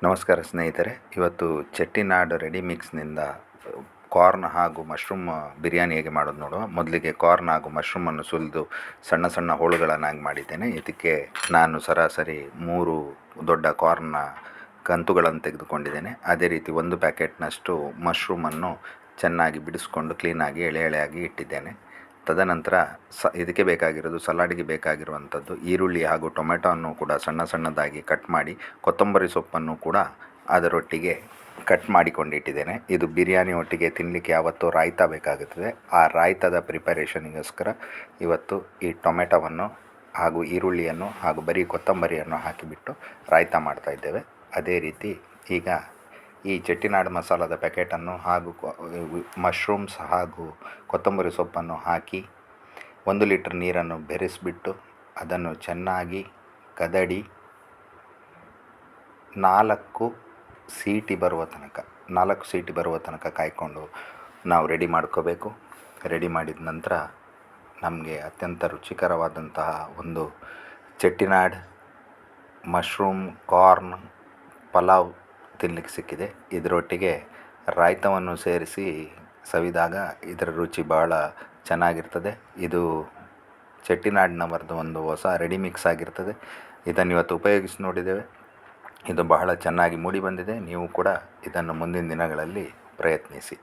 ನಮಸ್ಕಾರ ಸ್ನೇಹಿತರೆ, ಇವತ್ತು ಚೆಟ್ಟಿನಾಡು ರೆಡಿ ಮಿಕ್ಸ್ನಿಂದ ಕಾರ್ನ್ ಹಾಗೂ ಮಶ್ರೂಮ್ ಬಿರಿಯಾನಿ ಹೇಗೆ ಮಾಡೋದು ನೋಡುವ. ಮೊದಲಿಗೆ ಕಾರ್ನ್ ಹಾಗೂ ಮಶ್ರೂಮನ್ನು ಸುಲಿದು ಸಣ್ಣ ಸಣ್ಣ ಹೋಳುಗಳನ್ನಾಗಿ ಮಾಡಿದ್ದೇನೆ. ಇದಕ್ಕೆ ನಾನು ಸರಾಸರಿ 3 ದೊಡ್ಡ ಕಾರ್ನ್ನ ಕಂತುಗಳನ್ನು ತೆಗೆದುಕೊಂಡಿದ್ದೇನೆ. ಅದೇ ರೀತಿ 1 ಪ್ಯಾಕೆಟ್ನಷ್ಟು ಮಶ್ರೂಮನ್ನು ಚೆನ್ನಾಗಿ ಬಿಡಿಸ್ಕೊಂಡು ಕ್ಲೀನಾಗಿ ಎಳೆ ಎಳೆಯಾಗಿ ಇಟ್ಟಿದ್ದೇನೆ. ತದನಂತರ ಇದಕ್ಕೆ ಬೇಕಾಗಿರೋದು, ಸಲಾಡಿಗೆ ಬೇಕಾಗಿರುವಂಥದ್ದು ಈರುಳ್ಳಿ ಹಾಗೂ ಟೊಮೆಟೊವನ್ನು ಕೂಡ ಸಣ್ಣ ಸಣ್ಣದಾಗಿ ಕಟ್ ಮಾಡಿ, ಕೊತ್ತಂಬರಿ ಸೊಪ್ಪನ್ನು ಕೂಡ ಅದರೊಟ್ಟಿಗೆ ಕಟ್ ಮಾಡಿಕೊಂಡಿಟ್ಟಿದ್ದೇನೆ. ಇದು ಬಿರಿಯಾನಿ ಒಟ್ಟಿಗೆ ತಿನ್ನಲಿಕ್ಕೆ ಯಾವತ್ತೂ ರಾಯ್ತ ಬೇಕಾಗುತ್ತದೆ. ಆ ರಾಯ್ತದ ಪ್ರಿಪರೇಷನಿಗೋಸ್ಕರ ಇವತ್ತು ಈ ಟೊಮೆಟೊವನ್ನು ಹಾಗೂ ಈರುಳ್ಳಿಯನ್ನು ಹಾಗೂ ಬರೀ ಕೊತ್ತಂಬರಿಯನ್ನು ಹಾಕಿಬಿಟ್ಟು ರಾಯ್ತ ಮಾಡ್ತಾಯಿದ್ದೇವೆ. ಅದೇ ರೀತಿ ಈಗ ಈ ಚೆಟ್ಟಿನಾಡು ಮಸಾಲದ ಪ್ಯಾಕೆಟನ್ನು ಹಾಗೂ ಮಶ್ರೂಮ್ಸ್ ಹಾಗೂ ಕೊತ್ತಂಬರಿ ಸೊಪ್ಪನ್ನು ಹಾಕಿ 1 ಲೀಟರ್ ನೀರನ್ನು ಬೆರೆಸಿಬಿಟ್ಟು ಅದನ್ನು ಚೆನ್ನಾಗಿ ಕದಡಿ 4 ಸೀಟಿ ಬರುವ ತನಕ ಕಾಯ್ಕೊಂಡು ನಾವು ರೆಡಿ ಮಾಡ್ಕೋಬೇಕು. ರೆಡಿ ಮಾಡಿದ ನಂತರ ನಮಗೆ ಅತ್ಯಂತ ರುಚಿಕರವಾದಂತಹ ಒಂದು ಚೆಟ್ಟಿನಾಡು ಮಶ್ರೂಮ್ ಕಾರ್ನ್ ಪಲಾವ್ ತಿನ್ನಲಿಕ್ಕೆ ಸಿಕ್ಕಿದೆ. ಇದರೊಟ್ಟಿಗೆ ರಾಯ್ತವನ್ನು ಸೇರಿಸಿ ಸವಿದಾಗ ಇದರ ರುಚಿ ಬಹಳ ಚೆನ್ನಾಗಿರ್ತದೆ. ಇದು ಚೆಟ್ಟಿನಾಡಿನವರದ್ದು ಒಂದು ಹೊಸ ರೆಡಿ ಮಿಕ್ಸ್ ಆಗಿರ್ತದೆ. ಇದನ್ನು ಇವತ್ತು ಉಪಯೋಗಿಸಿ ನೋಡಿದ್ದೇವೆ. ಇದು ಬಹಳ ಚೆನ್ನಾಗಿ ಮೂಡಿ ಬಂದಿದೆ. ನೀವು ಕೂಡ ಇದನ್ನು ಮುಂದಿನ ದಿನಗಳಲ್ಲಿ ಪ್ರಯತ್ನಿಸಿ.